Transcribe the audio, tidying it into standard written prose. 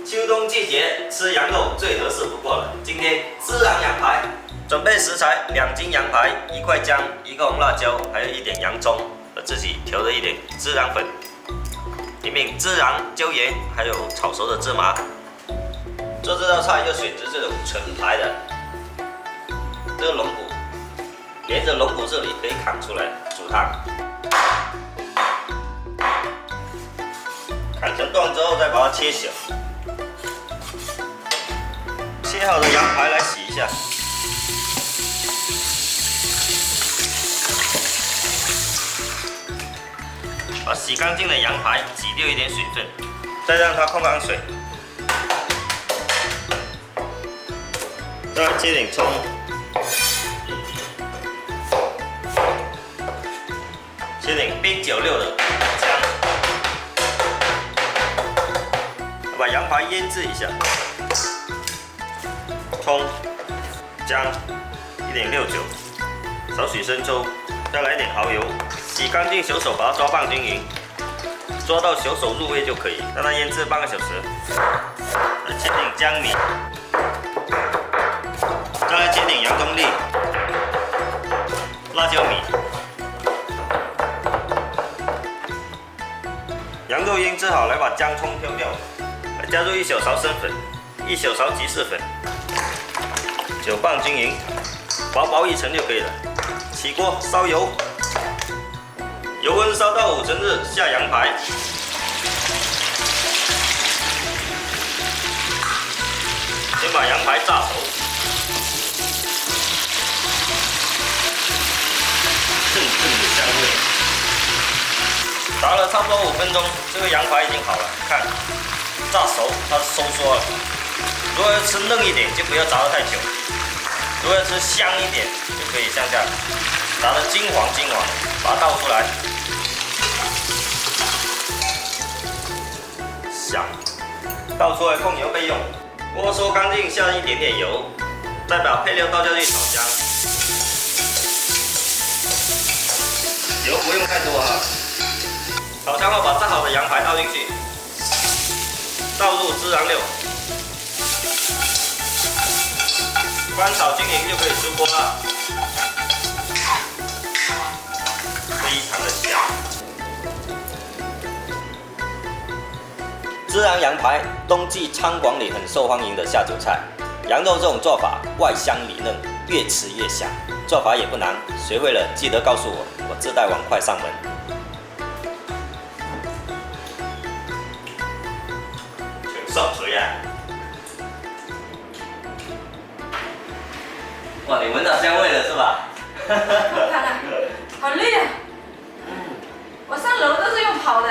秋冬季节吃羊肉最合适不过了。今天孜然羊排，准备食材：2斤羊排、1块姜、1个红辣椒，还有1点洋葱和自己调的1点孜然粉，一柄孜然、椒盐，还有炒熟的芝麻。做这道菜要选择这种纯排的，这个龙骨，连着龙骨这里可以砍出来煮汤。砍成段之后再把它切小。切好的羊排来洗一下。把洗干净的羊排挤掉一点水分，再让它控干水。再切点葱，切点边角料的姜，把羊排腌制一下。葱、姜、1点料酒，少许生抽，再来一点蚝油。洗干净小手，把它抓拌均匀，抓到小手入味就可以。让它腌制半个小时。再切点姜米，再来切点洋葱粒、辣椒米。羊肉腌制好，来把姜葱挑掉，来加入1小勺生粉、1小勺吉士粉，搅拌均匀，薄薄1层就可以了。起锅烧油。油温烧到5成热，下羊排，先把羊排炸熟，阵阵的香味。炸了差不多5分钟，这个羊排已经好了，看，炸熟它收缩了。如果要吃嫩一点，就不要炸得太久；如果要吃香一点，就可以像这样，炸得金黄金黄，把它倒出来。香，倒出来控油备用。锅收干净，下1点点油，再把配料倒下去炒香。油不用太多哈。炒香后，把炸好的羊排倒进去，倒入孜然料，翻炒均匀就可以出锅了，非常的香。孜然羊排，冬季餐馆里很受欢迎的下酒菜。羊肉这种做法外香里嫩，越吃越香。做法也不难，学会了记得告诉我，我自带碗筷上门。请上嘴呀！哇，你闻到香味了是吧？好看啊，好累啊！我上楼都是用跑的。